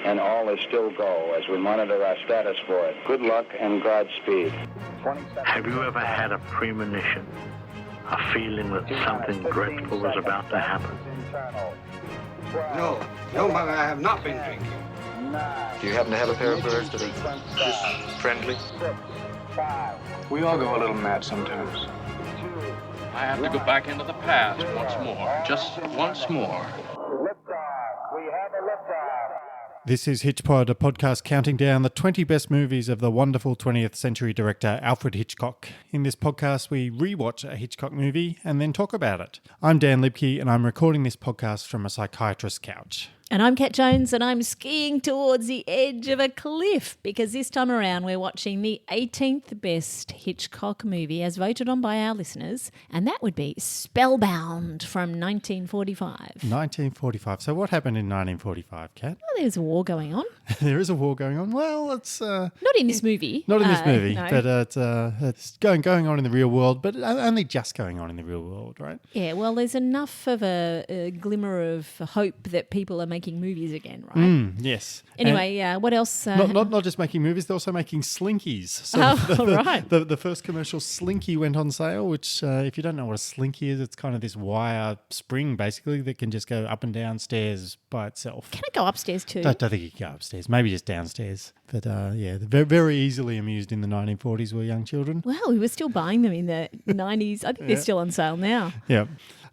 and all is still go as we monitor our status for it. Good luck and Godspeed. Have you ever had a premonition, a feeling that something dreadful was about to happen? No, Mother, I have not been drinking. Do you happen to have a pair of birds that are just friendly? We all go a little mad sometimes. I have to go back into the past once more, just once more. We have a liftoff. This is HitchPod, a podcast counting down the 20 best movies of the wonderful 20th century director Alfred Hitchcock. In this podcast, we rewatch a Hitchcock movie and then talk about it. I'm Dan Libke, and I'm recording this podcast from a psychiatrist's couch. And I'm Kat Jones, and I'm skiing towards the edge of a cliff because this time around we're watching the 18th best Hitchcock movie as voted on by our listeners, and that would be Spellbound from 1945. 1945. So what happened in 1945, Kat? Well, there's a war going on. There is a war going on. Well, it's... Not in this movie. Not in this movie, no. but it's going on in the real world, but only just going on in the real world, right? Yeah, well, there's enough of a glimmer of hope that people are making movies again, right? Yes. Anyway, what else? Not just making movies, they're also making slinkies. So right. The first commercial slinky went on sale, which if you don't know what a slinky is, it's kind of this wire spring basically that can just go up and down stairs by itself. Can it go upstairs too? Don't think you can go upstairs, maybe just downstairs. But yeah, they're very easily amused in the 1940s were young children. Well, we were still buying them in the 90s. I think they're still on sale now. Yeah.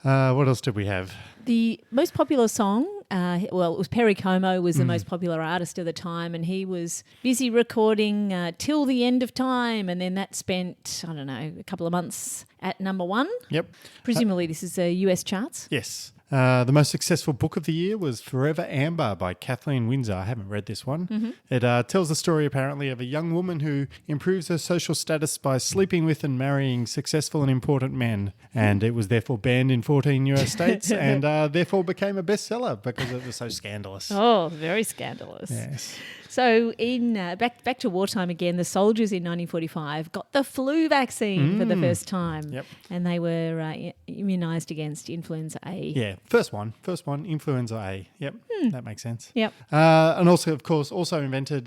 What else did we have? The most popular song, it was Perry Como was the most popular artist of the time, and he was busy recording Till the End of Time, and then that spent, I don't know, a couple of months at number one. Yep. Presumably this is US charts. Yes. The most successful book of the year was Forever Amber by Kathleen Winsor. I haven't read this one. Mm-hmm. It tells the story apparently of a young woman who improves her social status by sleeping with and marrying successful and important men. And it was therefore banned in 14 US states and therefore became a bestseller because it was so scandalous. Oh, very scandalous. Yes. So in back to wartime again, the soldiers in 1945 got the flu vaccine for the first time. Yep. And they were immunised against influenza A. Yeah, first one, influenza A. Yep, that makes sense. Yep. And also, of course, invented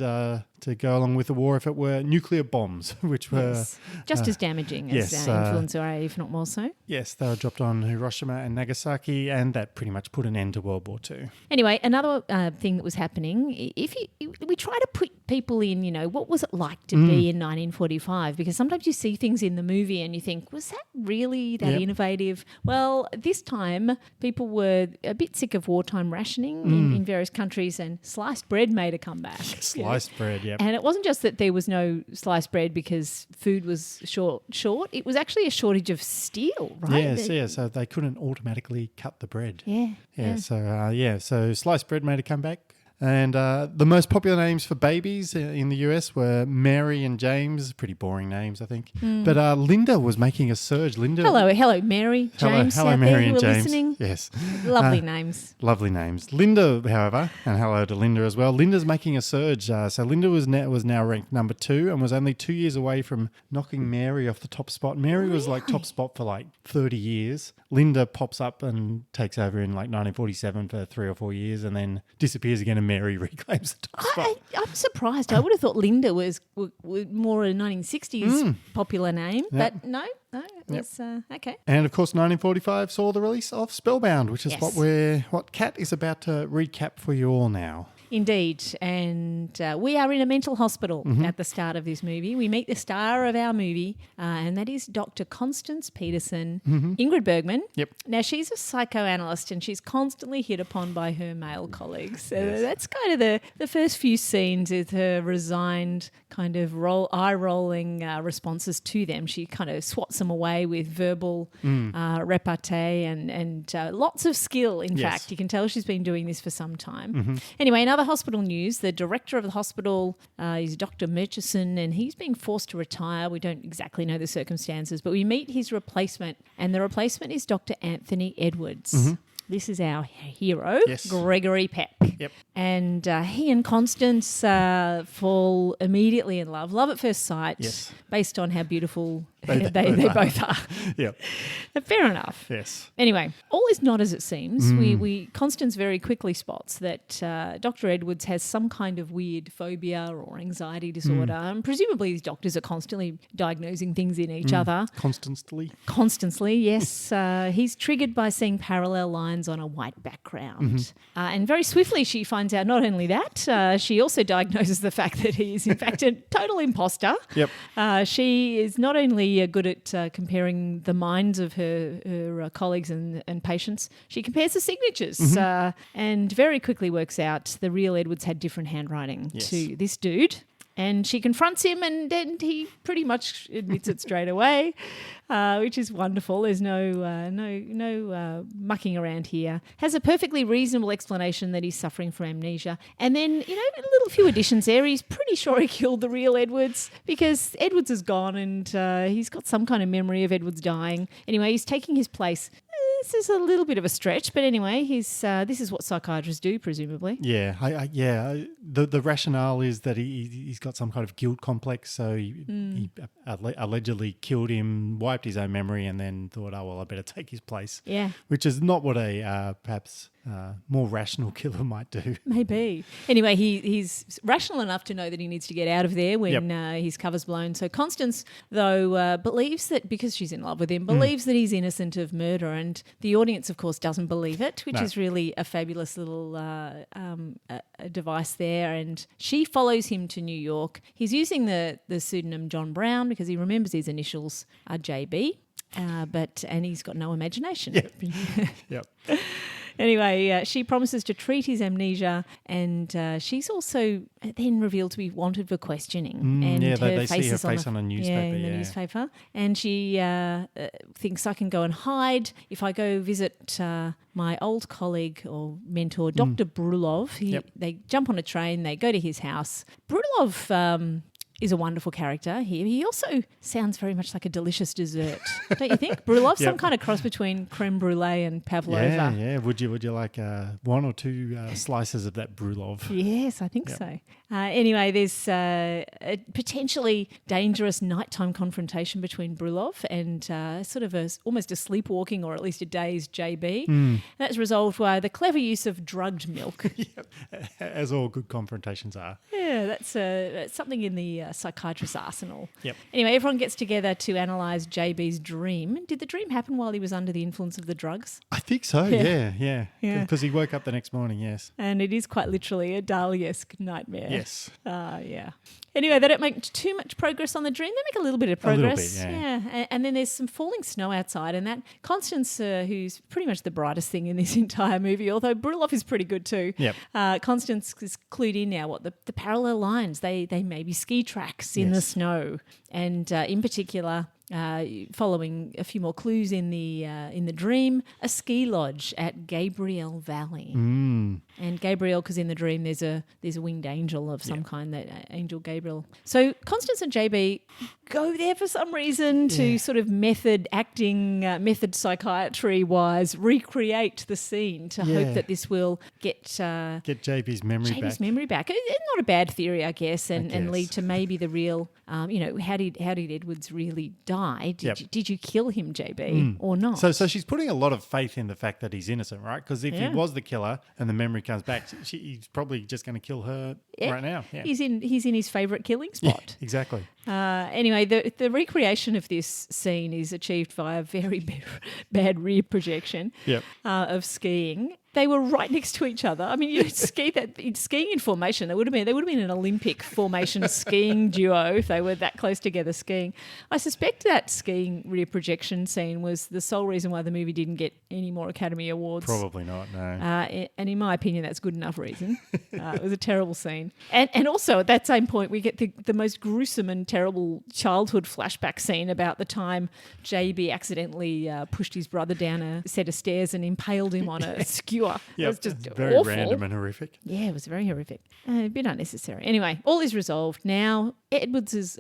to go along with the war, if it were, nuclear bombs, which were... just as damaging as influenza A, if not more so. Yes, they were dropped on Hiroshima and Nagasaki, and that pretty much put an end to World War II. Anyway, another thing that was happening, we try to put people in, what was it like to be in 1945? Because sometimes you see things in the movie and you think, was that really that innovative? Well, this time people were a bit sick of wartime rationing in various countries, and sliced bread made a comeback. Sliced bread, yep. And it wasn't just that there was no sliced bread because food was short. It was actually a shortage of steel, right? Yes, so they couldn't automatically cut the bread. Yeah. So sliced bread made a comeback. And the most popular names for babies in the US were Mary and James. Pretty boring names, I think. But Linda was making a surge. Hello, Mary, James. Hello, out Mary there and who are James. Listening. Yes. Lovely names. Lovely names. Linda, however, and hello to Linda as well. Linda's making a surge. So Linda was now ranked number 2 and was only 2 years away from knocking Mary off the top spot. Mary was like top spot for like 30 years. Linda pops up and takes over in like 1947 for 3 or 4 years and then disappears again, and Mary reclaims the top spot. I'm surprised. I would have thought Linda was more a 1960s popular name, but no, it's okay. And of course, 1945 saw the release of Spellbound, which is what Kat is about to recap for you all now. Indeed. And we are in a mental hospital at the start of this movie. We meet the star of our movie, and that is Dr. Constance Peterson, Ingrid Bergman. Yep. Now, she's a psychoanalyst and she's constantly hit upon by her male colleagues. So that's kind of the first few scenes is her resigned kind of eye-rolling responses to them. She kind of swats them away with verbal repartee and lots of skill, in fact. You can tell she's been doing this for some time. Anyway, another hospital news, the director of the hospital is Dr. Murchison, and he's being forced to retire. We don't exactly know the circumstances, but we meet his replacement, and the replacement is Dr. Anthony Edwards. This is our hero, Gregory Peck. Yep. And he and Constance fall immediately in love at first sight, based on how beautiful they both are. Yep. Fair enough. Yes. Anyway, all is not as it seems. Constance very quickly spots that Dr. Edwards has some kind of weird phobia or anxiety disorder. And presumably these doctors are constantly diagnosing things in each other. Constantly, yes. He's triggered by seeing parallel lines on a white background. And very swiftly she finds out not only that, she also diagnoses the fact that he is in fact a total imposter. Yep. She is not only good at comparing the minds of her colleagues and patients, she compares the signatures and very quickly works out the real Edwards had different handwriting to this dude. And she confronts him, and then he pretty much admits it straight away, which is wonderful. There's no mucking around here. Has a perfectly reasonable explanation that he's suffering from amnesia. And then, a little few additions there. He's pretty sure he killed the real Edwards because Edwards is gone and he's got some kind of memory of Edwards dying. Anyway, he's taking his place. This is a little bit of a stretch, but anyway, this is what psychiatrists do, presumably. Yeah, The rationale is that he's got some kind of guilt complex, so he allegedly killed him, wiped his own memory, and then thought, oh well, I better take his place. Yeah, which is not what a perhaps more rational killer might do. Maybe. Anyway, he's rational enough to know that he needs to get out of there when his cover's blown. So Constance, though, believes that because she's in love with him, believes that he's innocent of murder, and the audience, of course, doesn't believe it, which is really a fabulous little a device there. And she follows him to New York. He's using the pseudonym John Brown because he remembers his initials are JB, and he's got no imagination. Yep. Anyway, she promises to treat his amnesia, and she's also then revealed to be wanted for questioning. And they see her face on a newspaper. In the newspaper. And she thinks, I can go and hide if I go visit my old colleague or mentor, Dr. Brulov. They jump on a train, they go to his house. Brulov is a wonderful character here. He also sounds very much like a delicious dessert, don't you think? Brulov, some kind of cross between creme brulee and pavlova. Yeah. Would you like one or two slices of that Brulov? Yes, I think so. Anyway, there's a potentially dangerous nighttime confrontation between Brulov and sort of almost a sleepwalking or at least a dazed JB. That's resolved by the clever use of drugged milk. As all good confrontations are. Yeah, that's something in the psychiatrist's arsenal. Yep. Anyway, everyone gets together to analyse JB's dream. Did the dream happen while he was under the influence of the drugs? I think so, yeah. Because he woke up the next morning, yes. And it is quite literally a Dali-esque nightmare. Yes. Yeah. Anyway, they don't make too much progress on the dream. They make a little bit of progress. Yeah. And then there's some falling snow outside, and that Constance, who's pretty much the brightest thing in this entire movie, although Brulov is pretty good too. Yep. Constance is clued in now what the parallel lines, they may be ski tracks in the snow. And in particular, following a few more clues in the dream, a ski lodge at Gabriel Valley. And Gabriel, because in the dream there's a winged angel of some kind, that angel Gabriel. So Constance and JB go there for some reason to sort of method psychiatry wise recreate the scene to hope that this will get JB's memory back. It's not a bad theory, I guess, and lead to maybe the real, how did Edwards really die? Did you kill him, JB, or not? So she's putting a lot of faith in the fact that he's innocent, right? Because if he was the killer and the memory comes back, he's probably just going to kill her right now. Yeah. He's in his favourite killing spot. Yeah, exactly. Anyway, the recreation of this scene is achieved via very bad rear projection of skiing. They were right next to each other. I mean, you'd skiing in formation. They would have been an Olympic formation skiing duo if they were that close together skiing. I suspect that skiing rear projection scene was the sole reason why the movie didn't get any more Academy Awards. Probably not, no. And in my opinion, that's good enough reason. It was a terrible scene. And also at that same point, we get the most gruesome and terrible childhood flashback scene about the time JB accidentally pushed his brother down a set of stairs and impaled him on a skewer sure. It was just very awful. random and horrific. Yeah, it was very horrific. A bit unnecessary. Anyway, all is resolved now. Edward's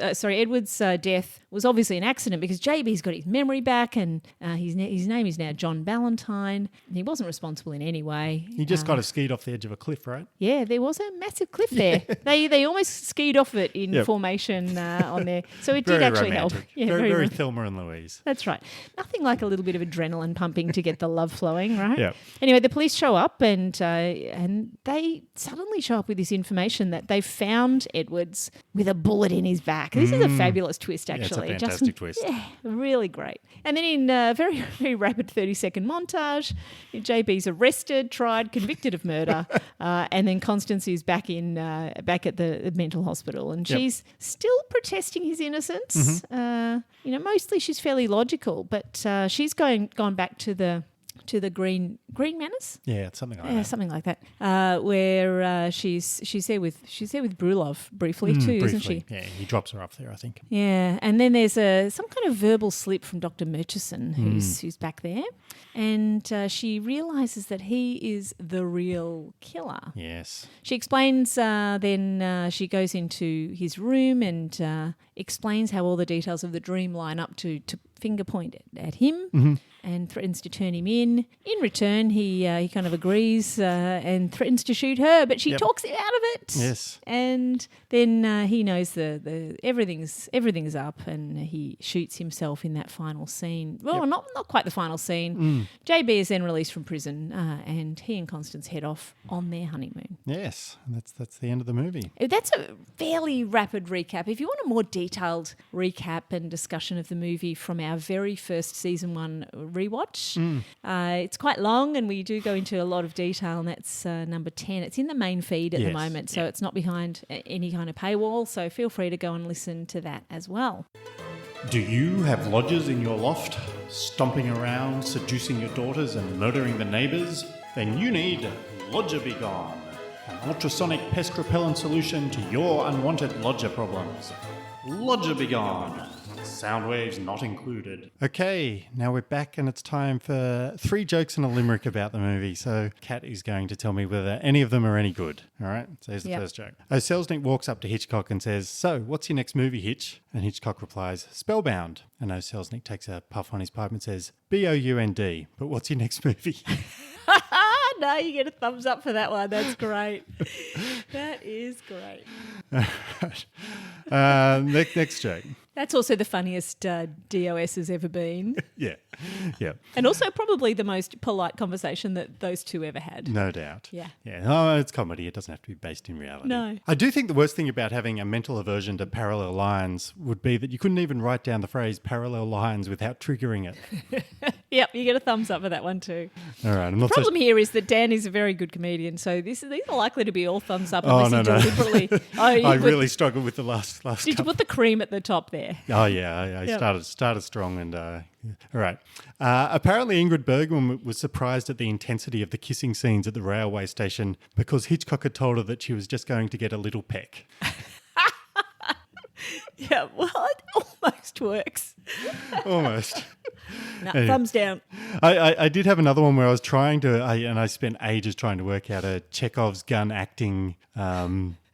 death was obviously an accident because JB's got his memory back, and his name is now John Ballantyne. He wasn't responsible in any way. He just got skied off the edge of a cliff, right? Yeah, there was a massive cliff there. They almost skied off it in formation on there, so it Very did actually romantic. help. Yeah, very Thelma and Louise. That's right. Nothing like a little bit of adrenaline pumping to get the love flowing, right? Yeah. Anyway, the police show up and they suddenly show up with this information that they found Edwards with a bullet in his back. This is a fabulous twist, actually. Yeah, it's a fantastic twist. Yeah, really great. And then in a very, very rapid 30-second montage, JB's arrested, tried, convicted of murder, and then Constance is back at the mental hospital, and she's still protesting his innocence. Mostly she's fairly logical, but she's gone back to the Green Manors. Yeah, it's something like that. Yeah, something like that. Where she's there with Brulov briefly too, isn't she? Yeah, he drops her off there, I think. Yeah, and then there's some kind of verbal slip from Dr. Murchison, who's back there, and she realizes that he is the real killer. Yes. She explains. Then she goes into his room and explains how all the details of the dream line up to finger point at him. And threatens to turn him in. In return, he kind of agrees and threatens to shoot her, but she talks him out of it. Yes. And then he knows the everything's up, and he shoots himself in that final scene. Well, not quite the final scene. JB is then released from prison, and he and Constance head off on their honeymoon. Yes, that's the end of the movie. That's a fairly rapid recap. If you want a more detailed recap and discussion of the movie from our very first season 1 rewatch, it's quite long, and we do go into a lot of detail, and that's number 10. It's in the main feed at the moment, so it's not behind any kind of paywall, so feel free to go and listen to that as well. Do you have lodgers in your loft, stomping around, seducing your daughters and murdering the neighbours? Then you need Lodger Be Gone, an ultrasonic pest repellent solution to your unwanted lodger problems. Lodger Be Gone. Sound waves not included. Okay, now we're back and it's time for 3 jokes and a limerick about the movie. So Kat is going to tell me whether any of them are any good. All right, so here's the first joke. Selznick walks up to Hitchcock and says, "So, what's your next movie, Hitch?" And Hitchcock replies, "Spellbound." And Selznick takes a puff on his pipe and says, "Bound, but what's your next movie?" No, you get a thumbs up for that one. That's great. That is great. Next joke. That's also the funniest DOS has ever been. Yeah. And also probably the most polite conversation that those two ever had. No doubt. Yeah. Oh, it's comedy. It doesn't have to be based in reality. No. I do think the worst thing about having a mental aversion to parallel lines would be that you couldn't even write down the phrase parallel lines without triggering it. Yep, you get a thumbs up for that one too. All right. The problem here is that Dan is a very good comedian, so these are likely to be all thumbs up unless you deliberately... I really struggled with the last Did you put the cream at the top there? Oh, yeah. I started strong and... all right. Apparently Ingrid Bergman was surprised at the intensity of the kissing scenes at the railway station because Hitchcock had told her that she was just going to get a little peck. Yeah, well, it almost works. Almost. No, anyway, thumbs down. I did have another one where I was trying to, I spent ages trying to work out a Chekhov's gun acting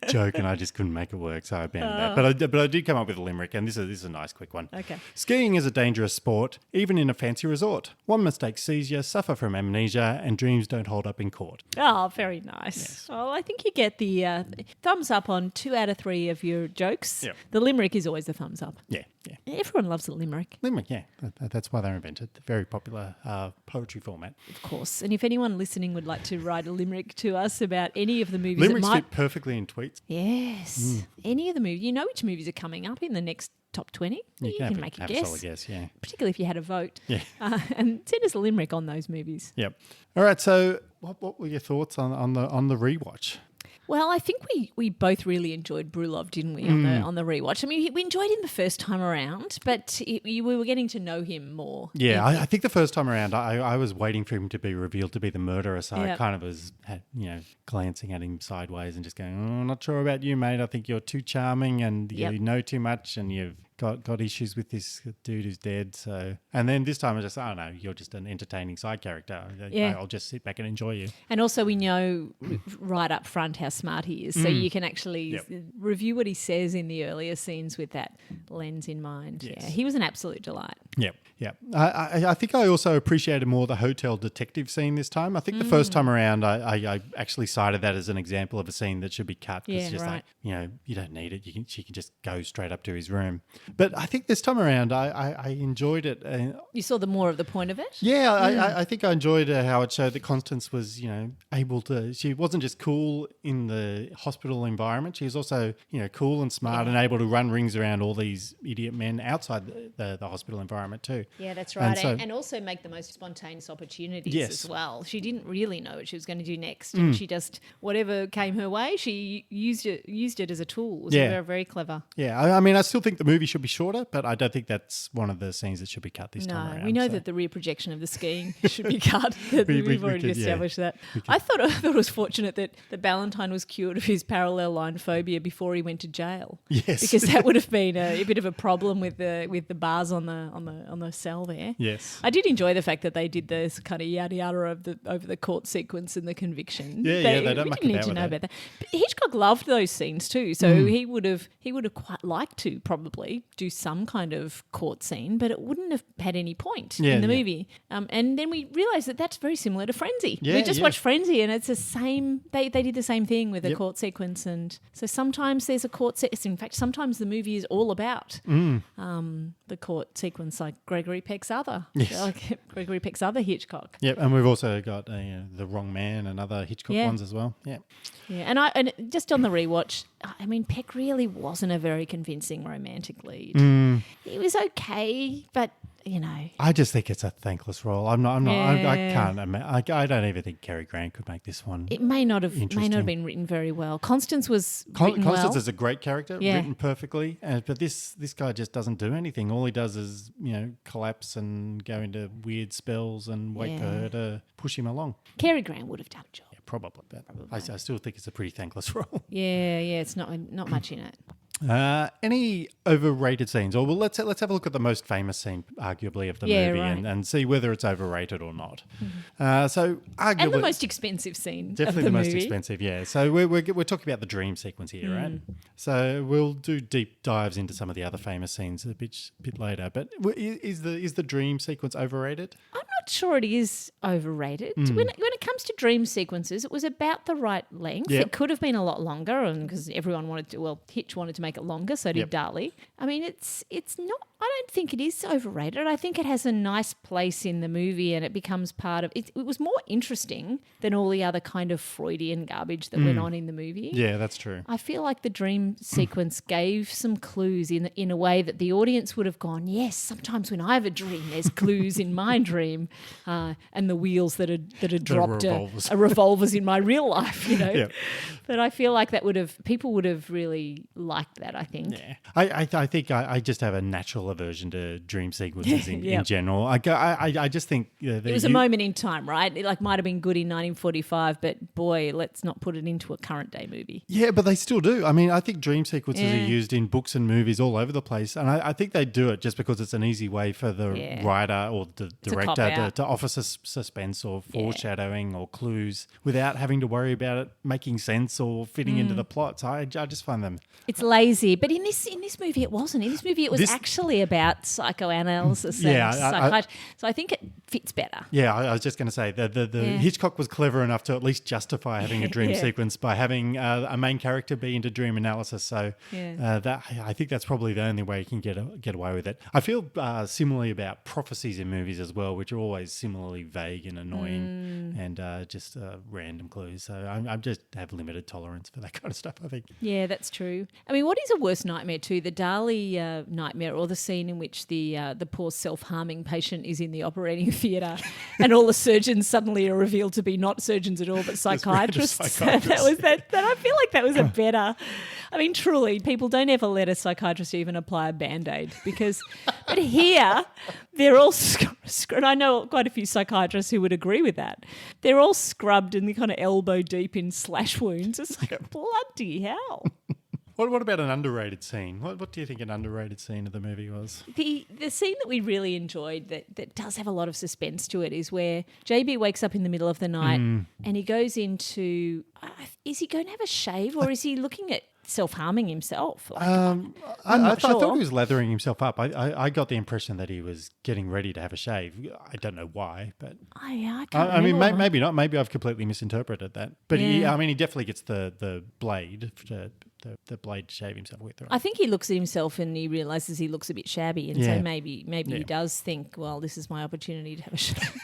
joke, and I just couldn't make it work, so I abandoned that. But I did come up with a limerick, and this is a nice quick one. Okay. Skiing is a dangerous sport, even in a fancy resort. One mistake sees you, suffer from amnesia, and dreams don't hold up in court. Oh, very nice. Yes. Well, I think you get the thumbs up on 2 out of 3 of your jokes. Yep. The limerick is always the thumbs up. Yeah. Everyone loves a limerick. Limerick, yeah. That's why they're invented. Very popular poetry format. Of course. And if anyone listening would like to write a limerick to us about any of the movies Limericks fit perfectly in tweets. Yes. Any of the movies. You know which movies are coming up in the next top 20? You can make a guess. A solid guess, yeah. Particularly if you had a vote. Yeah. And send us a limerick on those movies. Yep. All right, so what were your thoughts on the rewatch? Well, I think we both really enjoyed Brulov, didn't we, on the rewatch? I mean, we enjoyed him the first time around, but we were getting to know him more. Yeah, I think the first time around, I was waiting for him to be revealed to be the murderer, so I kind of was, glancing at him sideways and just going, "I'm not sure about you, mate. I think you're too charming and you know too much and you've got issues with this dude who's dead. So, and then this time I just, oh no, you're just an entertaining side character. Yeah. I'll just sit back and enjoy you. And also we know right up front how smart he is. So you can actually review what he says in the earlier scenes with that lens in mind. Yes. Yeah, he was an absolute delight. Yep. I think I also appreciated more the hotel detective scene this time. I think the first time around I actually cited that as an example of a scene that should be cut. Because Yeah, right. like, you don't need it. She can just go straight up to his room. But I think this time around I enjoyed it. You saw the more of the point of it? Yeah, I think I enjoyed how it showed that Constance was, able to. She wasn't just cool in the hospital environment. She was also, cool and smart and able to run rings around all these idiot men outside the hospital environment too. Yeah, that's right. And, And also make the most spontaneous opportunities Yes. as well. She didn't really know what she was going to do next, and she just whatever came her way, she used it as a tool. It was very, very clever. Yeah, I mean, I still think the movie should be shorter, but I don't think that's one of the scenes that should be cut this time around. No, we know that the rear projection of the skiing should be cut. We've already established that. I thought it was fortunate that Ballantyne was cured of his parallel line phobia before he went to jail. Yes, because that would have been a bit of a problem with the bars on the cell there. Yes, I did enjoy the fact that they did this kind of yada yada over the court sequence and the conviction. Yeah, they don't muck didn't need about to with know that. about that. But Hitchcock loved those scenes too, so he would have quite liked to probably do some kind of court scene, but it wouldn't have had any point in the movie. And then we realised that that's very similar to Frenzy. We just watched Frenzy, and it's the same. They did the same thing with a court sequence, and so sometimes there's a court sequence. In fact, sometimes the movie is all about the court sequence, like Gregory Peck's other, Gregory Peck's other Hitchcock. Yep, and we've also got The Wrong Man and other Hitchcock ones as well. Yeah, yeah, and just on the rewatch, I mean, Peck really wasn't a very convincing romantic lead. He was okay, but I just think it's a thankless role. I'm not. Yeah. I can't. I don't even think Cary Grant could make this one. It may not have been written very well. Constance was written well. Constance is a great character, written perfectly, but this guy just doesn't do anything. All he does is collapse and go into weird spells and wait for her to push him along. Cary Grant would have done a job. Yeah, probably, but I still think it's a pretty thankless role. Yeah, it's not much in it. Any overrated scenes? Or let's have a look at the most famous scene, arguably, of the movie, right. and see whether it's overrated or not. So, arguably, and the most expensive scene, definitely of the most movie. expensive. Yeah. So we're talking about the dream sequence here, right? So we'll do deep dives into some of the other famous scenes a bit later. But is the dream sequence overrated? I'm not sure it is overrated. When it comes to dream sequences, it was about the right length. Yep. It could have been a lot longer, and because everyone Hitch wanted to make it longer, so did Dali. I mean, it's not. I don't think it is overrated. I think it has a nice place in the movie, and it becomes part of it. It was more interesting than all the other kind of Freudian garbage that went on in the movie. Yeah, that's true. I feel like the dream sequence gave some clues in a way that the audience would have gone, yes, sometimes when I have a dream, there's clues in my dream, and the wheels that are dropped are revolvers in my real life, Yeah. But I feel like people would have really liked that, I think. Yeah, I think I just have a natural aversion to dream sequences in general. I just think it was a moment in time, right? It might have been good in 1945, but boy, let's not put it into a current day movie. Yeah, but they still do. I mean, I think dream sequences are used in books and movies all over the place, and I think they do it just because it's an easy way for the writer or the director to offer suspense or foreshadowing or clues without having to worry about it making sense or fitting into the plot. So I just find them. It's lazy, but in this movie it wasn't. In this movie it was actually about psychoanalysis and psychiatry. So I think it fits better. Yeah, I was just going to say the Hitchcock was clever enough to at least justify having a dream sequence by having a main character be into dream analysis. So that I think that's probably the only way you can get away with it. I feel similarly about prophecies in movies as well, which are always similarly vague and annoying and just random clues. So I just have limited tolerance for that kind of stuff, I think. Yeah, that's true. I mean, what is a worse nightmare too? The Dali nightmare, or the scene in which the poor self-harming patient is in the operating theatre and all the surgeons suddenly are revealed to be not surgeons at all but psychiatrists. I feel like that was a better. I mean, truly, people don't ever let a psychiatrist even apply a Band-Aid but here they're all and I know quite a few psychiatrists who would agree with that. They're all scrubbed and kind of elbow deep in slash wounds. It's like, bloody hell. What about an underrated scene? What do you think an underrated scene of the movie was? The scene that we really enjoyed that does have a lot of suspense to it is where JB wakes up in the middle of the night and he goes into... is he going to have a shave or is he looking at self-harming himself? I not sure. thought he was lathering himself up. I got the impression that he was getting ready to have a shave. I don't know why, but I can't I mean, remember. maybe not. Maybe I've completely misinterpreted that. But he definitely gets the blade the blade to shave himself with. Right? I think he looks at himself and he realises he looks a bit shabby, and so maybe Yeah. he does think, well, this is my opportunity to have a shave.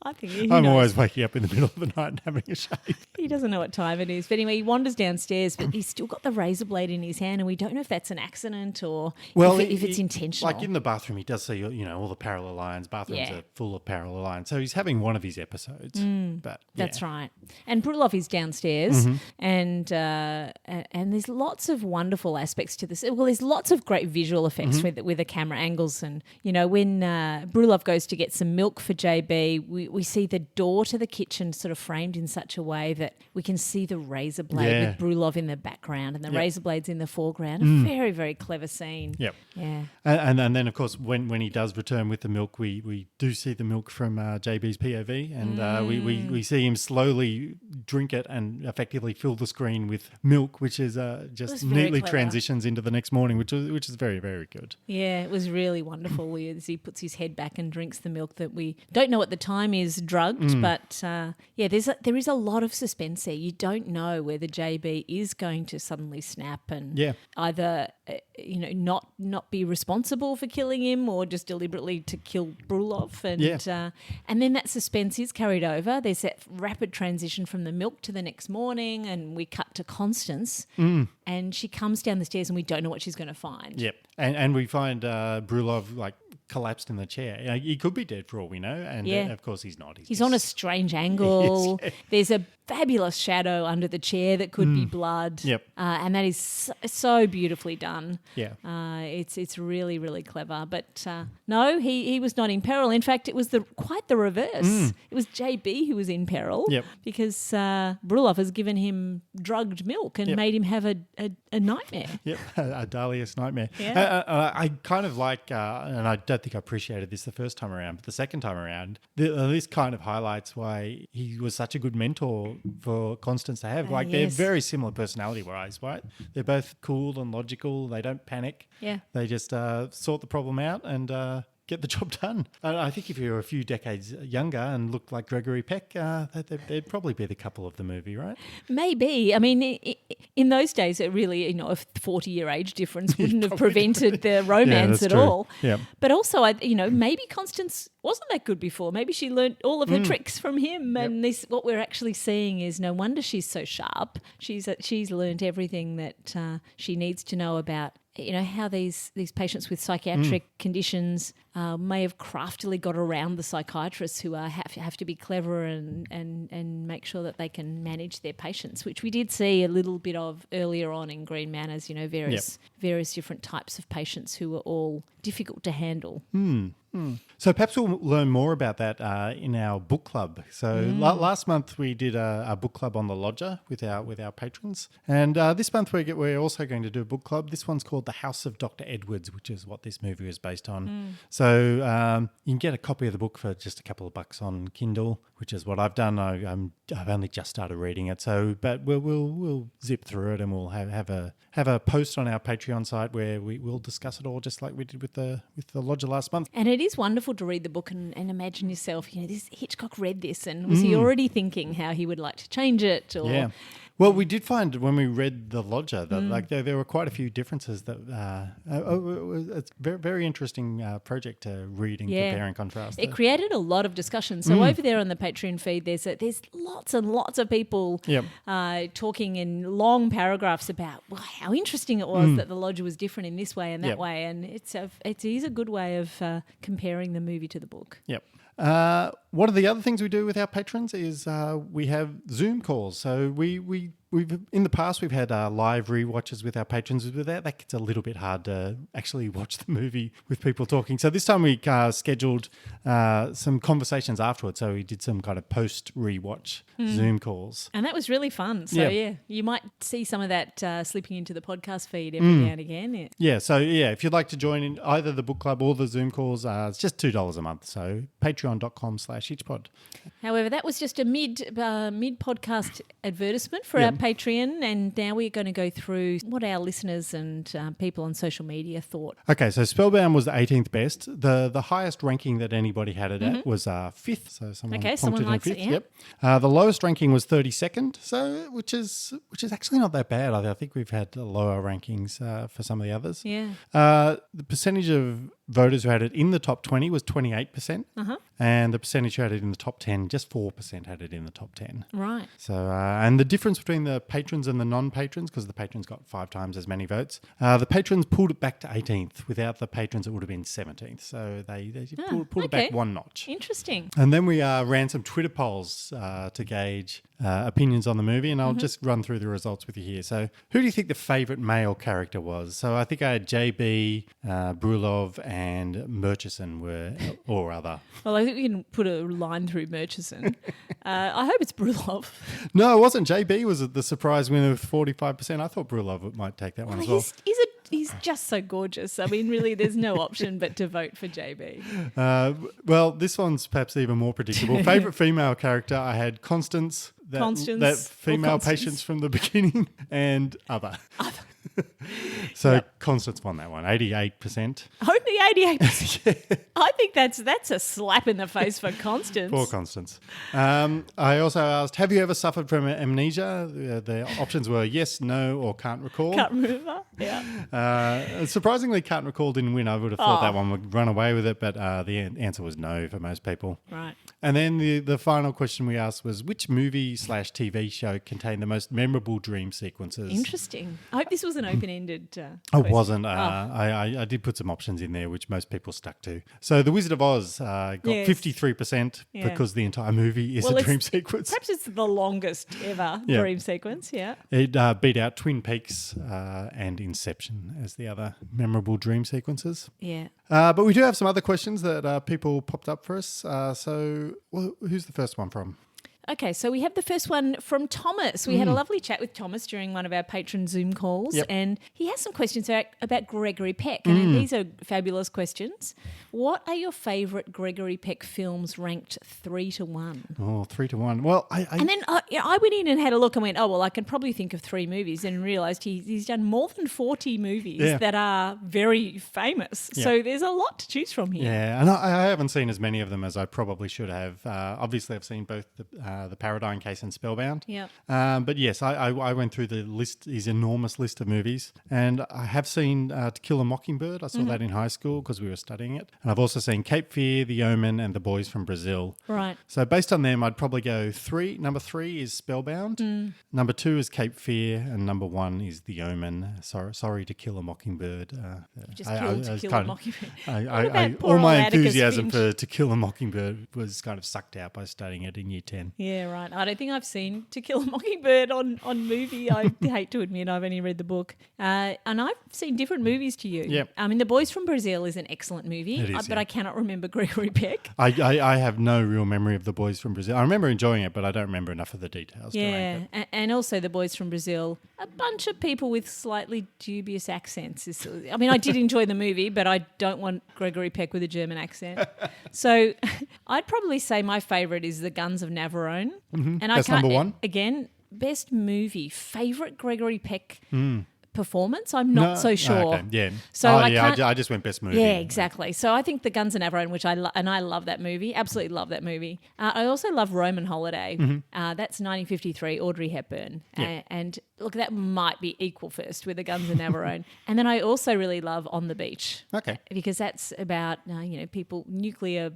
I think I'm always waking up in the middle of the night and having a shave. He doesn't know what time it is. But anyway, he wanders downstairs, but he's still got the razor blade in his hand, and we don't know if that's an accident or if it's intentional. Like in the bathroom, he does see, all the parallel lines. Bathrooms Yeah. are full of parallel lines. So he's having one of his episodes. But That's right. And Brulov is downstairs, and there's lots of wonderful aspects to this. Well, there's lots of great visual effects with the camera angles, and when Brulov goes to get some milk for JB, we see the door to the kitchen sort of framed in such a way that we can see the razor blade with Brulov in the background and the razor blade's in the foreground. A very, very clever scene. Yep. Yeah. And then, of course, when he does return with the milk, we do see the milk from JB's POV, and we see him slowly drink it and effectively fill the screen with milk, which is just very neatly clever. transitions into the next morning, which is very, very good. Yeah, it was really wonderful as he puts his head back and drinks the milk that we don't know at the time is drugged, but there is a lot of suspense there. You don't know whether JB is going to suddenly snap and either not be responsible for killing him or just deliberately to kill Brulov, and then that suspense is carried over. There's that rapid transition from the milk to the next morning, and we cut to Constance, and she comes down the stairs, and we don't know what she's going to find. Yep. And we find Brulov collapsed in the chair. He could be dead for all we know, and of course he's not. He's on a strange angle. Yes. There's a fabulous shadow under the chair that could be blood. Yep. And that is so beautifully done. Yeah. It's really, really clever. But no, he was not in peril. In fact, it was quite the reverse. It was JB who was in peril because Brulov has given him drugged milk and made him have a nightmare. Yep, a Dahlia's nightmare. Yeah. I kind of like, and I don't think I appreciated this the first time around, but the second time around, this kind of highlights why he was such a good mentor for Constance to have. They're very similar personality-wise, right? They're both cool and logical. They don't panic. Yeah. They just sort the problem out and get the job done. I think if you were a few decades younger and looked like Gregory Peck, they'd probably be the couple of the movie, right? Maybe. I mean, in those days, it really, a 40-year age difference wouldn't have prevented the romance at all. Yeah. But also, maybe Constance wasn't that good before. Maybe she learnt all of her tricks from him. And what we're actually seeing is no wonder she's so sharp. She's learnt everything that she needs to know about how these patients with psychiatric conditions may have craftily got around the psychiatrists who have to be clever and make sure that they can manage their patients, which we did see a little bit of earlier on in Green Manors, various different types of patients who were all difficult to handle. So perhaps we'll learn more about that in our book club. So last month we did a book club on The Lodger with our patrons, and this month we're also going to do a book club. This one's called The House of Dr. Edwards, which is what this movie is based on. So you can get a copy of the book for just a couple of bucks on Kindle, which is what I've done. I've only just started reading it, but we'll zip through it and we'll have a post on our Patreon site where we'll discuss it all, just like we did with the Lodger last month. And it is wonderful to read the book and imagine yourself, this Hitchcock read this and was he already thinking how he would like to change it? Or... Yeah. Well, we did find when we read The Lodger that there were quite a few differences that it's a very, very interesting project to read and compare and contrast. It created a lot of discussion. So over there on the Patreon feed, there's lots and lots of people talking in long paragraphs about how interesting it was that The Lodger was different in this way and that way. And it is a good way of comparing the movie to the book. Yep. One of the other things we do with our patrons is we have Zoom calls. So we we've in the past we've had live rewatches with our patrons. With that gets a little bit hard to actually watch the movie with people talking. So this time we scheduled some conversations afterwards. So we did some kind of post rewatch Zoom calls, and that was really fun. So yeah, you might see some of that slipping into the podcast feed every now and again. Yeah. So if you'd like to join in either the book club or the Zoom calls, it's just $2 a month. So patreon.com/HitchPod. However, that was just a mid podcast advertisement for our Patreon, and now we're going to go through what our listeners and people on social media thought. Okay, so Spellbound was the 18th best. The highest ranking that anybody had it at was 5th. So someone likes it. Yeah. Yep. The lowest ranking was 32nd. So which is actually not that bad. I think we've had lower rankings for some of the others. Yeah. The percentage of voters who had it in the top 20 was 28%, and the percentage who had it in the top 10, just 4% had it in the top 10. Right. So, and the difference between the patrons and the non-patrons, because the patrons got 5 times as many votes, the patrons pulled it back to 18th. Without the patrons, it would have been 17th. So they pulled it back one notch. Interesting. And then we ran some Twitter polls to gauge opinions on the movie, and I'll just run through the results with you here. So who do you think the favourite male character was? So I think I had JB, Brulov, and Murchison were, or other. Well, I think we can put a line through Murchison. I hope it's Brulov. No, it wasn't. JB was the surprise winner with 45%. I thought Brulov might take that one as well. He's just so gorgeous. I mean, really, there's no option but to vote for JB. Well, this one's perhaps even more predictable. Favourite female character, I had Constance, that female patients from the beginning, and other. So Constance won that one, 88%. Only 88%. I think that's a slap in the face for Constance. Poor Constance. I also asked, have you ever suffered from amnesia? The options were yes, no, or can't recall. Can't remember, yeah. Surprisingly, can't recall didn't win. I would have thought that one would run away with it, but the answer was no for most people. Right. And then the final question we asked was, which movie/TV show contained the most memorable dream sequences? Interesting. I hope this was an open-ended It wasn't. I did put some options in there, which most people stuck to. So The Wizard of Oz got 53% because the entire movie is a dream sequence. Perhaps it's the longest ever dream sequence, yeah. It beat out Twin Peaks and Inception as the other memorable dream sequences. Yeah. But we do have some other questions that people popped up for us. Who's the first one from? Okay, so we have the first one from Thomas. We had a lovely chat with Thomas during one of our patron Zoom calls, and he has some questions about Gregory Peck, and these are fabulous questions. What are your favourite Gregory Peck films ranked 3-1? Oh, 3-1. Well, And then I went in and had a look and went, I can probably think of 3 movies, and realised he's done more than 40 movies that are very famous. Yeah. So there's a lot to choose from here. Yeah, and I haven't seen as many of them as I probably should have. Obviously, I've seen both the Paradigm Case and Spellbound. Yeah. But yes, I went through the list, his enormous list of movies, and I have seen To Kill a Mockingbird. I saw that in high school because we were studying it. And I've also seen Cape Fear, The Omen, and The Boys from Brazil. Right. So based on them, I'd probably go 3. Number 3 is Spellbound. Number 2 is Cape Fear, and number 1 is The Omen. Sorry To Kill a Mockingbird. Just To Kill a Mockingbird. All my enthusiasm for To Kill a Mockingbird was kind of sucked out by studying it in year 10. Yeah, right. I don't think I've seen To Kill a Mockingbird on movie. I hate to admit I've only read the book. And I've seen different movies to you. Yep. I mean, The Boys from Brazil is an excellent movie, It is, but I cannot remember Gregory Peck. I have no real memory of The Boys from Brazil. I remember enjoying it, but I don't remember enough of the details to rank it. And also The Boys from Brazil, a bunch of people with slightly dubious accents. I mean, I did enjoy the movie, but I don't want Gregory Peck with a German accent. So I'd probably say my favourite is The Guns of Navarone. Mm-hmm. And that's number 1. Again, best movie, favourite Gregory Peck performance. I'm not so sure. Okay. Yeah. So I just went best movie. Yeah, exactly. So I think The Guns of Navarone, which I love that movie. Absolutely love that movie. I also love Roman Holiday. That's 1953, Audrey Hepburn. Yeah. And look, that might be equal first with The Guns of Navarone. And then I also really love On the Beach. Okay. Because that's about people, nuclear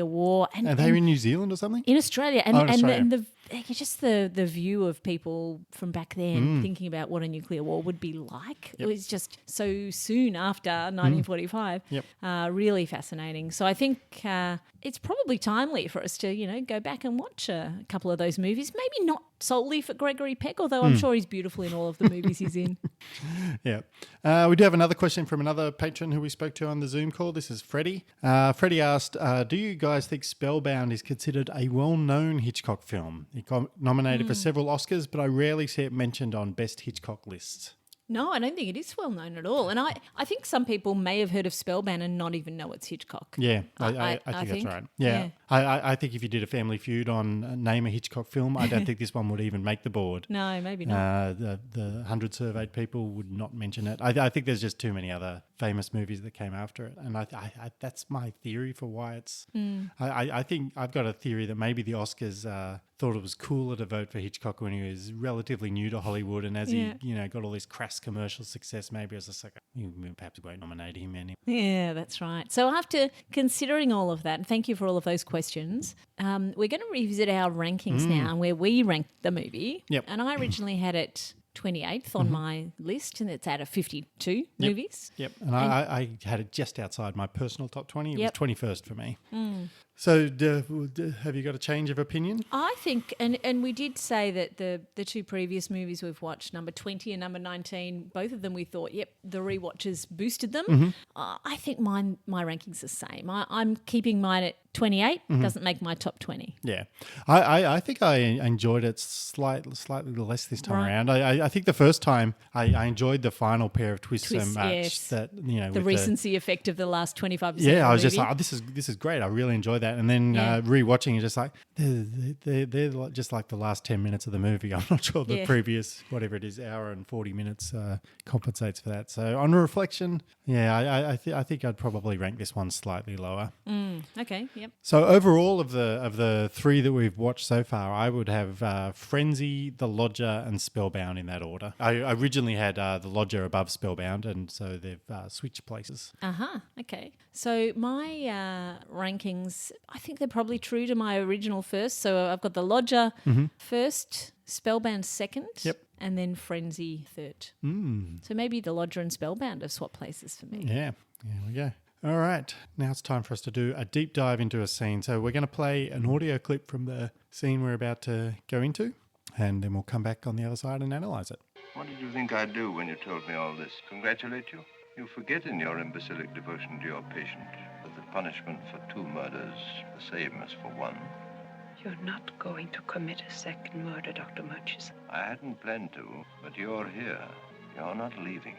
war. And are they in New Zealand or something? In Australia. And, Australia. and just the view of people from back then thinking about what a nuclear war would be like. It was just so soon after 1945. Yep. Really fascinating. So I think it's probably timely for us to, go back and watch a couple of those movies. Maybe not solely for Gregory Peck, although I'm sure he's beautiful in all of the movies he's in. Yeah. We do have another question from another patron who we spoke to on the Zoom call. This is Freddie. Freddie asked, do you guys think Spellbound is considered a well-known Hitchcock film? It got nominated for several Oscars, but I rarely see it mentioned on best Hitchcock lists. No, I don't think it is well known at all. And I think some people may have heard of Spellbound and not even know it's Hitchcock. Yeah, I think that's right. Yeah. I think if you did a Family Feud on name a Hitchcock film, I don't think this one would even make the board. No, maybe not. The 100 surveyed people would not mention it. I think there's just too many other famous movies that came after it. And I that's my theory for why it's... I think I've got a theory that maybe the Oscars... thought it was cooler to vote for Hitchcock when he was relatively new to Hollywood, and as he got all this crass commercial success, maybe it was just like, perhaps we won't nominate him anymore. Yeah, that's right. So after considering all of that, and thank you for all of those questions, we're going to revisit our rankings now and where we ranked the movie. Yep. And I originally had it 28th on my list, and it's out of 52 movies. Yep, and I had it just outside my personal top 20. It was 21st for me. So have you got a change of opinion? I think, and we did say that the two previous movies we've watched, number 20 and number 19, both of them we thought, the rewatches boosted them. I think my ranking's the same. I'm keeping mine at 28, doesn't make my top 20. Yeah. I think I enjoyed it slightly less this time around. I think the first time I enjoyed the final pair of twists so much that, the recency effect of the last 25%. Yeah, I was just like, oh, this is great. I really enjoyed that. And then rewatching it, just like, they're just like the last 10 minutes of the movie. I'm not sure the previous, whatever it is, hour and 40 minutes compensates for that. So on reflection, I think I'd probably rank this one slightly lower. Okay, yep. So overall of the three that we've watched so far, I would have Frenzy, The Lodger, and Spellbound in that order. I originally had The Lodger above Spellbound, and so they've switched places. Okay. So my rankings, I think they're probably true to my original first. So I've got The Lodger first, Spellbound second, and then Frenzy third. So maybe The Lodger and Spellbound have swapped places for me. Yeah, there we go. All right, now it's time for us to do a deep dive into a scene. So we're going to play an audio clip from the scene we're about to go into, and then we'll come back on the other side and analyse it. What did you think I'd do when you told me all this? Congratulate you? You forget in your imbecilic devotion to your patient that the punishment for 2 murders is the same as for 1. You're not going to commit a second murder, Dr. Murchison. I hadn't planned to, but you're here. You're not leaving.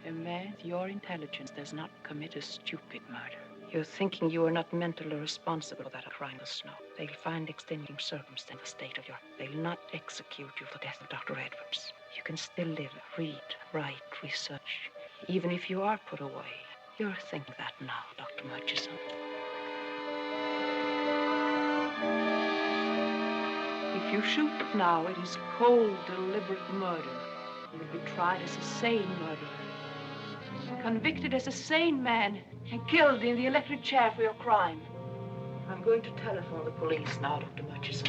A man with your intelligence does not commit a stupid murder. You're thinking you are not mentally responsible for that crime of snow. They'll find extenuating circumstance in the state of your... They'll not execute you for the death of Dr. Edwards. You can still live, read, write, research. Even if you are put away, you're thinking that now, Dr. Murchison. If you shoot now, it is cold, deliberate murder. You'll be tried as a sane murderer. Convicted as a sane man and killed in the electric chair for your crime. I'm going to telephone the police now, Dr. Murchison.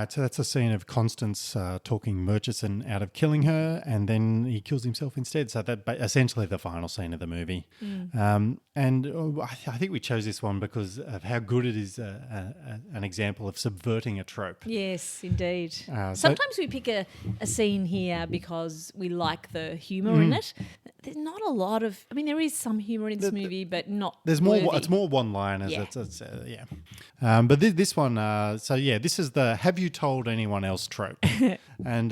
So that's a scene of Constance talking Murchison out of killing her, and then he kills himself instead. So that essentially the final scene of the movie. And I think we chose this one because of how good it is an example of subverting a trope. Yes, indeed. Sometimes we pick a scene here because we like the humour in it. There's not a lot of... I mean, there is some humour in this movie, but not There's worthy. more. It's more one-liners. Yeah. But this one... this is the have you told anyone else trope. And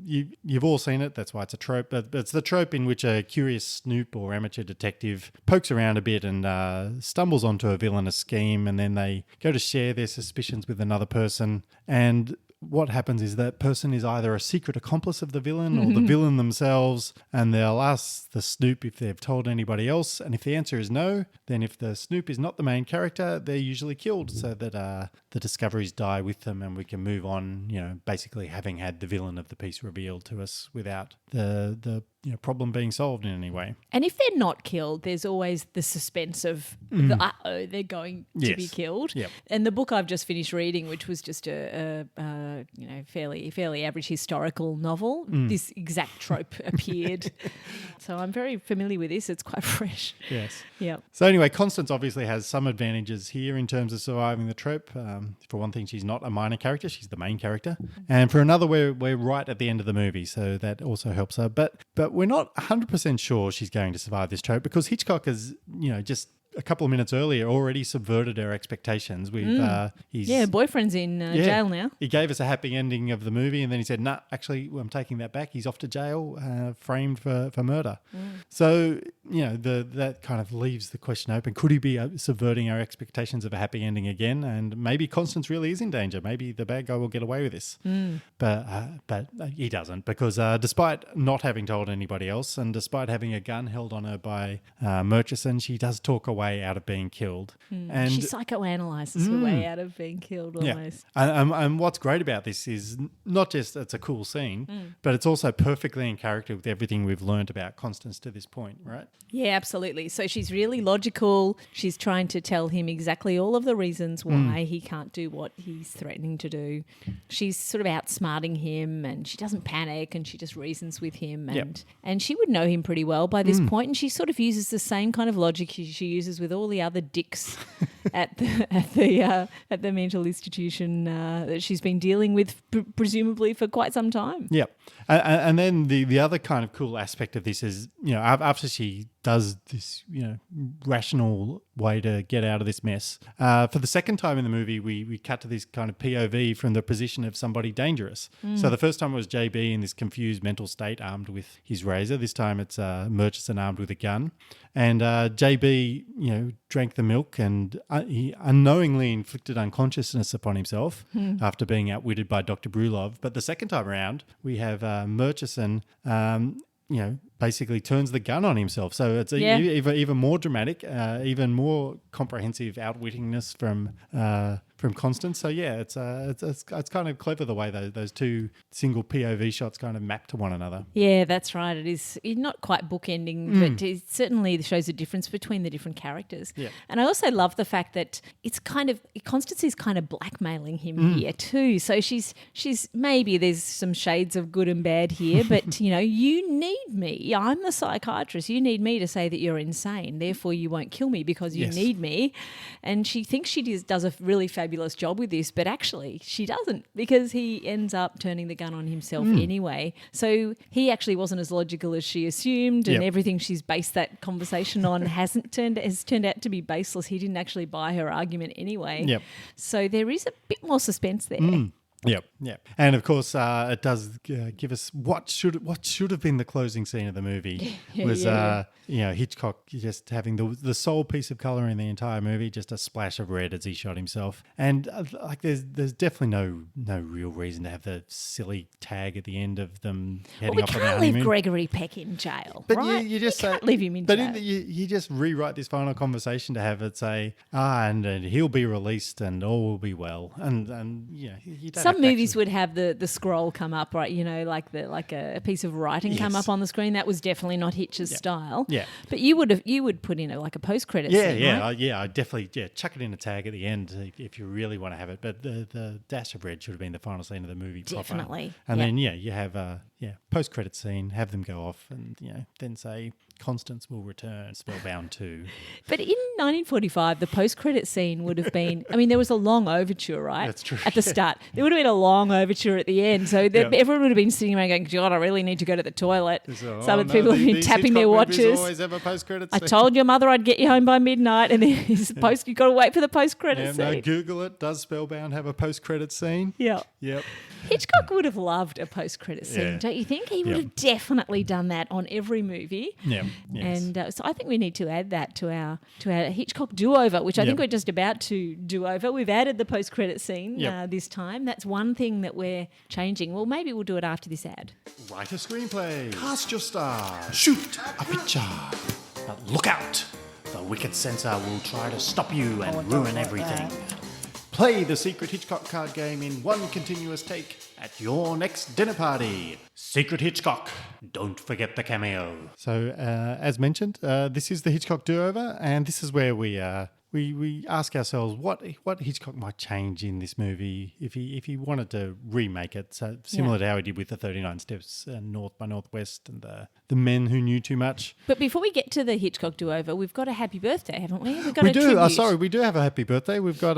you've all seen it. That's why it's a trope. But it's the trope in which a curious snoop or amateur detective pokes around a bit and stumbles onto a villainous scheme, and then they go to share their suspicions with another person. And what happens is that person is either a secret accomplice of the villain or the villain themselves, and they'll ask the snoop if they've told anybody else. And if the answer is no, then if the snoop is not the main character, they're usually killed so that the discoveries die with them and we can move on, basically having had the villain of the piece revealed to us without the problem being solved in any way. And if they're not killed, there's always the suspense of they're going to be killed. Yep. And the book I've just finished reading, which was just a fairly average historical novel, this exact trope appeared. So I'm very familiar with this. It's quite fresh. Yes. Yeah. So anyway, Constance obviously has some advantages here in terms of surviving the trope. For one thing, she's not a minor character; she's the main character. And for another, we're right at the end of the movie, so that also helps her. But we're not 100% sure she's going to survive this trope because Hitchcock has, just a couple of minutes earlier already subverted our expectations. Boyfriend's in jail now. He gave us a happy ending of the movie and then he said, nah, actually, I'm taking that back. He's off to jail, framed for murder. So, that kind of leaves the question open. Could he be subverting our expectations of a happy ending again? And maybe Constance really is in danger. Maybe the bad guy will get away with this. But he doesn't because despite not having told anybody else and despite having a gun held on her by Murchison, she does talk away out of being killed. And she psychoanalyzes her way out of being killed almost. And what's great about this is not just it's a cool scene, but it's also perfectly in character with everything we've learned about Constance to this point, right? Yeah, absolutely. So she's really logical. She's trying to tell him exactly all of the reasons why he can't do what he's threatening to do. She's sort of outsmarting him and she doesn't panic and she just reasons with him and she would know him pretty well by this point, and she sort of uses the same kind of logic she uses with all the other dicks at the mental institution that she's been dealing with presumably for quite some time. Yep. And then the other kind of cool aspect of this is, after she does this, rational way to get out of this mess. For the second time in the movie, we cut to this kind of POV from the position of somebody dangerous. So the first time it was JB in this confused mental state armed with his razor. This time it's Murchison armed with a gun. And JB, drank the milk and he unknowingly inflicted unconsciousness upon himself after being outwitted by Dr. Brulov. But the second time around, we have Murchison, basically turns the gun on himself. So it's even more dramatic, even more comprehensive outwittingness from Constance. So it's kind of clever the way those two single POV shots kind of map to one another. Yeah, that's right. It is not quite bookending, but it certainly shows a difference between the different characters. Yeah. And I also love the fact that Constance is kind of blackmailing him here too. So she's maybe there's some shades of good and bad here, but you need me. I'm the psychiatrist. You need me to say that you're insane. Therefore, you won't kill me because you need me. And she thinks she does a really fabulous job with this, but actually she doesn't because he ends up turning the gun on himself anyway. So he actually wasn't as logical as she assumed, and everything she's based that conversation on has turned out to be baseless. He didn't actually buy her argument anyway. Yep. So there is a bit more suspense there. Yep. And of course, it does give us what should have been the closing scene of the movie was Hitchcock just having the sole piece of color in the entire movie, just a splash of red as he shot himself. And there's definitely no real reason to have the silly tag at the end of them heading off on the honeymoon. We can't leave Gregory Peck in jail, but right? you just can't leave him in jail. But you just rewrite this final conversation to have it say, and he'll be released and all will be well. And you don't. Some movies would have the scroll come up, right? like a piece of writing come up on the screen. That was definitely not Hitch's style. Yeah. But you would put in a post-credit scene, right? I definitely chuck it in a tag at the end if you really want to have it. But the dash of red should have been the final scene of the movie. Definitely. Proper. And then you have post-credit scene, have them go off and then say Constance will return, Spellbound 2. But in 1945, the post-credit scene would have been, there was a long overture, right? That's true. At the start. There would have been a long overture at the end. So everyone would have been sitting around going, God, I really need to go to the toilet. Some of the people have been tapping their watches. Always have a post-credit I scene. told your mother I'd get you home by midnight, and then you've got to wait for the post-credit scene. No, Google it. Does Spellbound have a post-credit scene? Yeah. Yep. Hitchcock would have loved a post-credit scene, Yeah. don't you think? He would have definitely done that on every movie. Yeah. Yes. And so I think we need to add that to our Hitchcock do-over, which I think we're just about to do over. We've added the post-credit scene this time. That's one thing that we're changing. Well, maybe we'll do it after this ad. Write a screenplay. Cast your star. Shoot a picture. But look out. The wicked censor will try to stop you and ruin everything. Play the secret Hitchcock card game in one continuous take at your next dinner party. Secret Hitchcock. Don't forget the cameo. So, as mentioned, this is the Hitchcock do-over, and this is where we ask ourselves what Hitchcock might change in this movie if he wanted to remake it. So similar to how he did with the 39 Steps and North by Northwest and the Men Who Knew Too Much. But before we get to the Hitchcock do-over, we've got a happy birthday, haven't we? We've got we a do. tribute. We do have a happy birthday. We've got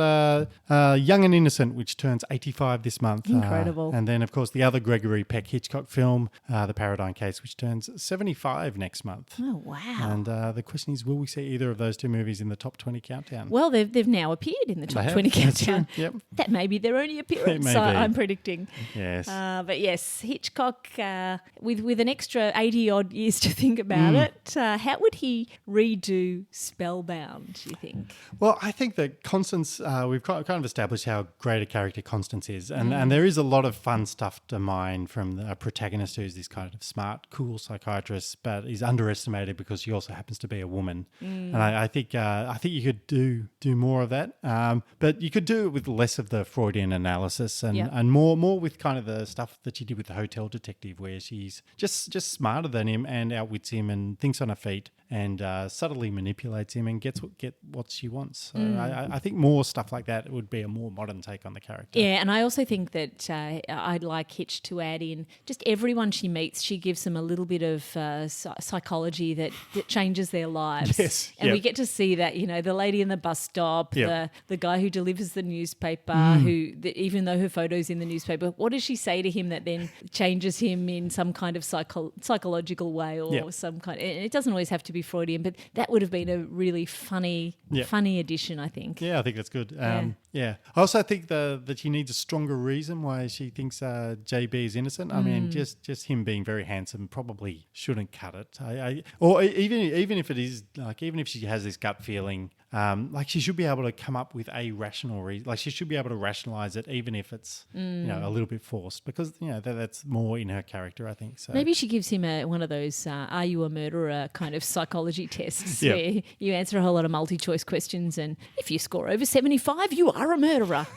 Young and Innocent, which turns 85 this month. Incredible. And then, of course, the other Gregory Peck Hitchcock film, The Paradigm Case, which turns 75 next month. Oh, wow. And the question is, will we see either of those two movies in the top 20 countdown? Well, they've now appeared in the top 20 That's countdown. true. Yep. That may be their only appearance, It may be. I'm predicting. Yes. But yes, Hitchcock, with an extra 80-odd years to think about it, how would he redo Spellbound, do you think? Well, I think that Constance, we've kind of established how great a character Constance is. And there is a lot of fun stuff to mine from the protagonist who's this kind of smart, cool psychiatrist, but is underestimated because she also happens to be a woman. And I think you could do more of that. But you could do it with less of the Freudian analysis and more with kind of the stuff that she did with the Hotel Detective, where she's just smarter than him and outwits him and thinks on her feet and subtly manipulates him and gets what she wants. So I think more stuff like that would be a more modern take on the character. Yeah, and I also think that I'd like Hitch to add in just everyone she meets, she gives them a little bit of psychology that changes their lives. Yes, and we get to see that, the lady in the bus stop, the guy who delivers the newspaper, even though her photo's in the newspaper, what does she say to him that then changes him in some kind of psychological way or some kind? And it doesn't always have to be Freudian, but that would have been a really funny addition, I think. Yeah, I think that's good. I also think that she needs a stronger reason why she thinks JB is innocent. I mean, just him being very handsome probably shouldn't cut it. Or even if it is, like, even if she has this gut feeling, like she should be able to come up with a rational reason. Like she should be able to rationalize it, even if it's a little bit forced, because that's more in her character, I think. So maybe she gives him one of those "Are you a murderer?" kind of psychology tests where you answer a whole lot of multi-choice questions, and if you score over 75, you are a murderer.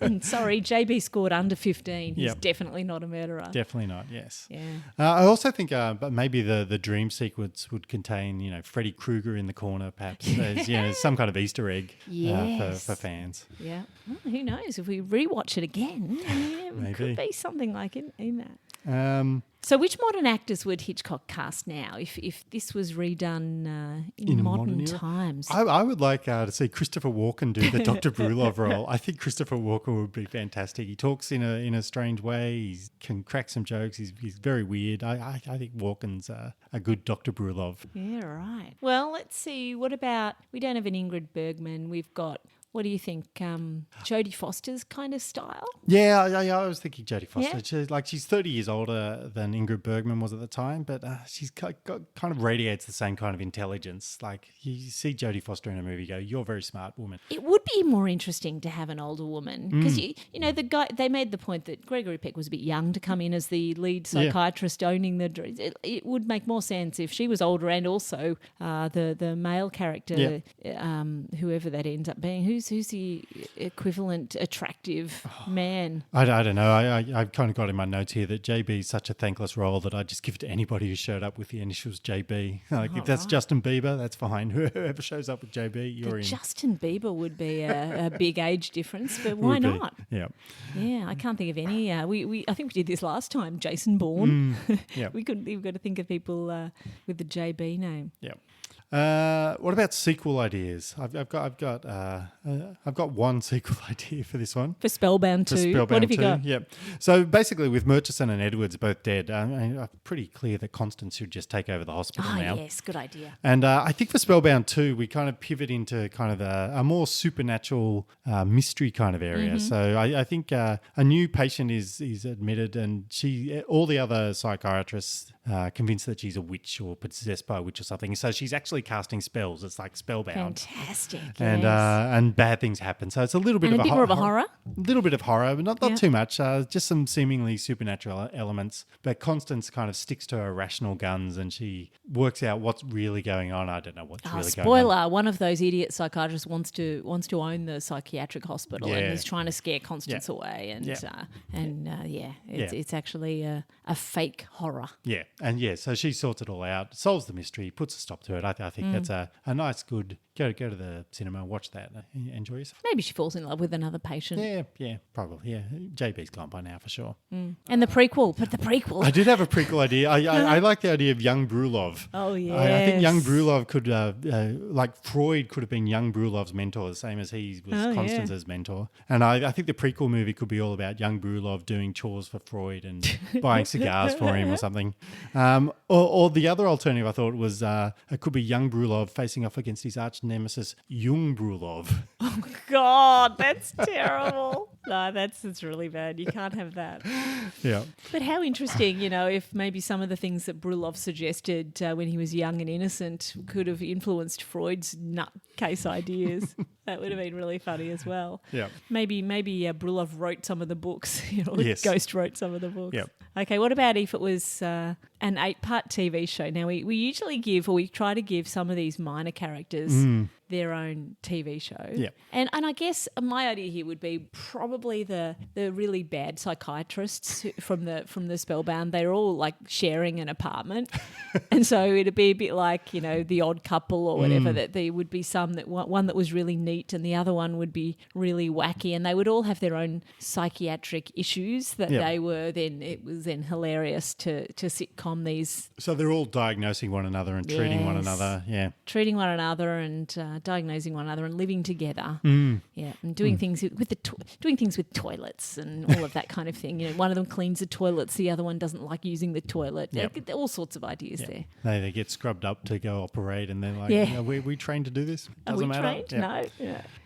And sorry, JB scored under 15. He's definitely not a murderer. Definitely not. Yes. Yeah. I also think, but maybe the dream sequence would contain, Freddy Krueger in the corner, perhaps. There's, some kind of Easter egg for fans. Yeah. Well, who knows? If we rewatch it again, it could be something like in that. So which modern actors would Hitchcock cast now if this was redone in modern times? I would like to see Christopher Walken do the Dr. Brulov role. I think Christopher Walken would be fantastic. He talks in a strange way. He can crack some jokes. He's very weird. I think Walken's a good Dr. Brulov. Yeah, right. Well, let's see. What about, we don't have an Ingrid Bergman. We've got, what do you think, Jodie Foster's kind of style? Yeah, I was thinking Jodie Foster. Yeah. She's 30 years older than Ingrid Bergman was at the time, but she's kind of radiates the same kind of intelligence. Like you see Jodie Foster in a movie, you go, you're a very smart woman. It would be more interesting to have an older woman because the guy, they made the point that Gregory Peck was a bit young to come in as the lead psychiatrist owning the. It would make more sense if she was older, and also the male character, whoever that ends up being, who's the equivalent attractive man? I don't know. I've kind of got in my notes here that JB is such a thankless role that I'd just give it to anybody who showed up with the initials JB. If that's Justin Bieber, that's fine. Whoever shows up with JB, you're in. Justin Bieber would be a big age difference, but why not? Yeah. Yeah, I can't think of any. I think we did this last time. Jason Bourne. Yeah. We've got to think of people with the JB name. Yeah. What about sequel ideas? I've got one sequel idea for this one. For Spellbound 2. What have you got? Yep. So basically, with Murchison and Edwards both dead, I'm pretty clear that Constance should just take over the hospital now. Yes, good idea. And I think for Spellbound 2, we kind of pivot into kind of a more supernatural mystery kind of area. So I think a new patient is admitted, and all the other psychiatrists convinced that she's a witch or possessed by a witch or something. So she's actually casting spells. It's like Spellbound. Fantastic. And bad things happen. So it's a little bit of more of a horror. A little bit of horror, but not too much. Just some seemingly supernatural elements. But Constance kind of sticks to her rational guns, and she works out what's really going on. I don't know what's really going on. Spoiler: one of those idiot psychiatrists wants to own the psychiatric hospital, and is trying to scare Constance away. And it's actually a fake horror. Yeah, and so she sorts it all out, solves the mystery, puts a stop to it. I think that's a nice, good. Go to the cinema, watch that, enjoy yourself. Maybe she falls in love with another patient. Yeah, probably. Yeah, JB's gone by now for sure. And the prequel. I did have a prequel idea. I like the idea of young Brulov. Oh yeah. I think young Brulov could, like Freud, could have been young Brulov's mentor, the same as he was Constance's mentor. And I think the prequel movie could be all about young Brulov doing chores for Freud and buying cigars for him or something. Or the other alternative I thought was it could be young Brulov facing off against his arch nemesis, Jung Brulov. Oh, God, that's terrible. No, that's really bad. You can't have that. Yeah. But how interesting, if maybe some of the things that Brulov suggested when he was young and innocent could have influenced Freud's nutcase ideas. That would have been really funny as well. Yeah. Maybe Brulov wrote some of the books. Yes. Ghost wrote some of the books. Yep. Okay, what about if it was an 8-part TV show? Now, we usually we try to give some of these minor characters their own TV show. Yeah. And I guess my idea here would be probably the really bad psychiatrists from the Spellbound. They're all like sharing an apartment. And so it'd be a bit like, The Odd Couple or whatever, that there would be one that was really neat and the other one would be really wacky, and they would all have their own psychiatric issues that it was then hilarious to sitcom these. So they're all diagnosing one another and treating one another. Yeah. Treating one another and diagnosing one another and living together. Yeah, and doing things with toilets and all of that kind of thing. One of them cleans the toilets, the other one doesn't like using the toilet. Yep. All sorts of ideas there. They get scrubbed up to go operate, and they're like, we trained to do this? Doesn't matter. Trained? No.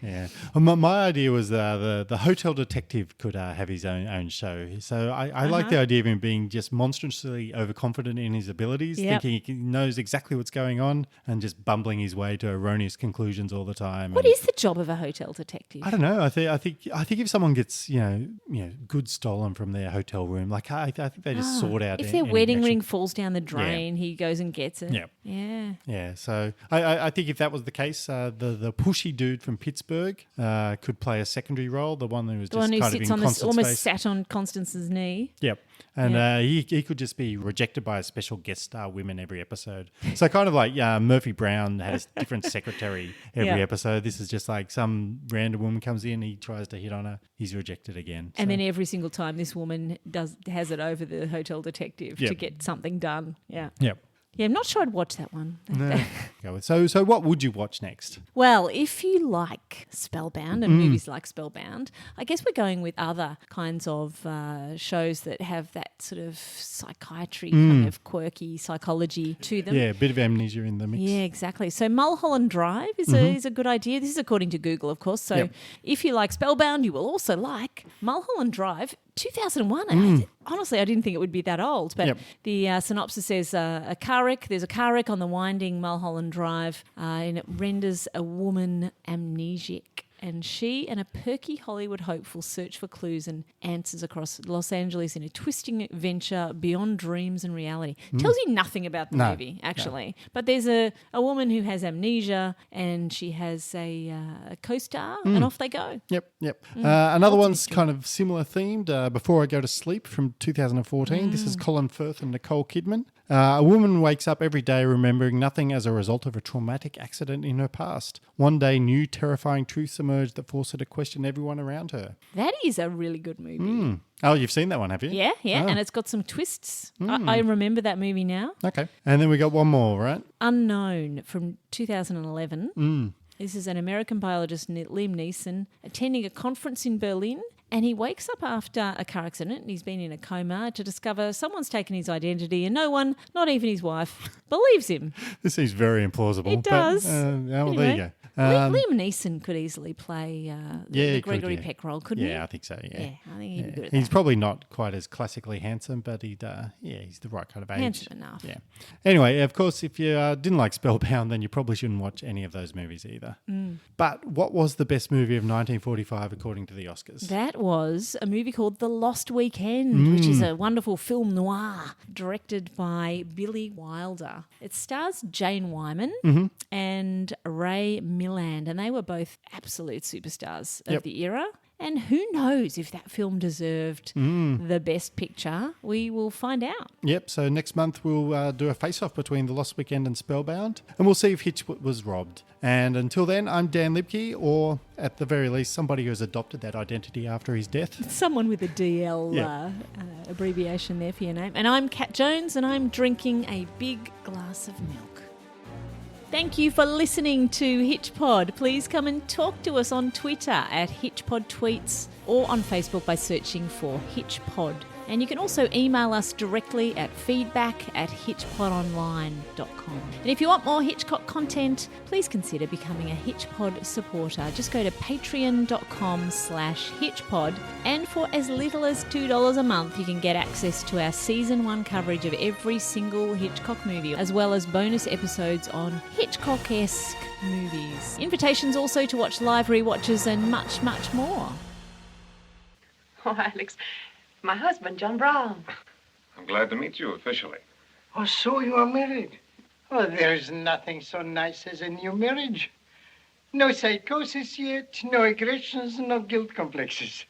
Yeah. My idea was the hotel detective could have his own show. So I like the idea of him being just monstrously overconfident in his abilities, thinking he knows exactly what's going on, and just bumbling his way to erroneous conclusions all the time. What is the job of a hotel detective? I don't know. I think if someone gets goods stolen from their hotel room, like I think they just sort out. If their wedding ring falls down the drain, he goes and gets it. Yeah. So I think if that was the case, the pushy dude from Pittsburgh could play a secondary role. The one who sits almost sat on Constance's knee. Yep. And he could just be rejected by a special guest star women every episode. So kind of like Murphy Brown has a different secretary every episode. This is just like some random woman comes in, he tries to hit on her, he's rejected again. And then every single time this woman has it over the hotel detective to get something done. Yeah. Yep. Yeah, I'm not sure I'd watch that one. No. So what would you watch next? Well, if you like Spellbound and movies like Spellbound, I guess we're going with other kinds of shows that have that sort of psychiatry, kind of quirky psychology to them. Yeah, a bit of amnesia in the mix. Yeah, exactly. So Mulholland Drive is a good idea. This is according to Google, of course. So if you like Spellbound, you will also like Mulholland Drive. 2001. Honestly, I didn't think it would be that old, but the synopsis says there's a car wreck on the winding Mulholland Drive, and it renders a woman amnesiac. And she and a perky Hollywood hopeful search for clues and answers across Los Angeles in a twisting adventure beyond dreams and reality. Tells you nothing about the movie, actually. No. But there's a woman who has amnesia, and she has a co-star, and off they go. Yep. Another one's kind of similar themed, Before I Go to Sleep from 2014. This is Colin Firth and Nicole Kidman. A woman wakes up every day remembering nothing as a result of a traumatic accident in her past. One day, new terrifying truths emerge that force her to question everyone around her. That is a really good movie. Oh, you've seen that one, have you? Yeah, Oh. and it's got some twists. I remember that movie now. Okay. And then we got one more, right? Unknown from 2011. This is an American biologist, Liam Neeson, attending a conference in Berlin, and he wakes up after a car accident and he's been in a coma to discover someone's taken his identity and no one, not even his wife, believes him. This seems very implausible. It does. Well, there you go. Liam Neeson could easily play the Gregory Peck role, couldn't he? Yeah, I think so, yeah. I think he'd be good at He's that. probably not quite as classically handsome, but he's the right kind of age. Handsome enough. Yeah. Anyway, of course, if you didn't like Spellbound, then you probably shouldn't watch any of those movies either. But what was the best movie of 1945 according to the Oscars? That was a movie called The Lost Weekend, which is a wonderful film noir directed by Billy Wilder. It stars Jane Wyman and Ray Milland, and they were both absolute superstars of the era. And who knows if that film deserved the best picture? We will find out. Yep, so next month we'll do a face-off between The Lost Weekend and Spellbound, and we'll see if Hitch was robbed. And until then, I'm Dan Lipke, or at the very least, somebody who has adopted that identity after his death. Someone with a DL abbreviation there for your name. And I'm Kat Jones, and I'm drinking a big glass of milk. Thank you for listening to HitchPod. Please come and talk to us on Twitter at HitchPod Tweets or on Facebook by searching for HitchPod. And you can also email us directly at feedback@hitchpodonline.com. And if you want more Hitchcock content, please consider becoming a HitchPod supporter. Just go to patreon.com/HitchPod. And for as little as $2 a month, you can get access to our Season 1 coverage of every single Hitchcock movie, as well as bonus episodes on Hitchcock-esque movies. Invitations also to watch live rewatches and much, much more. Oh, Alex, my husband, John Brown. I'm glad to meet you officially. Oh, so you are married? Oh, there's nothing so nice as a new marriage. No psychosis yet, no aggressions, no guilt complexes.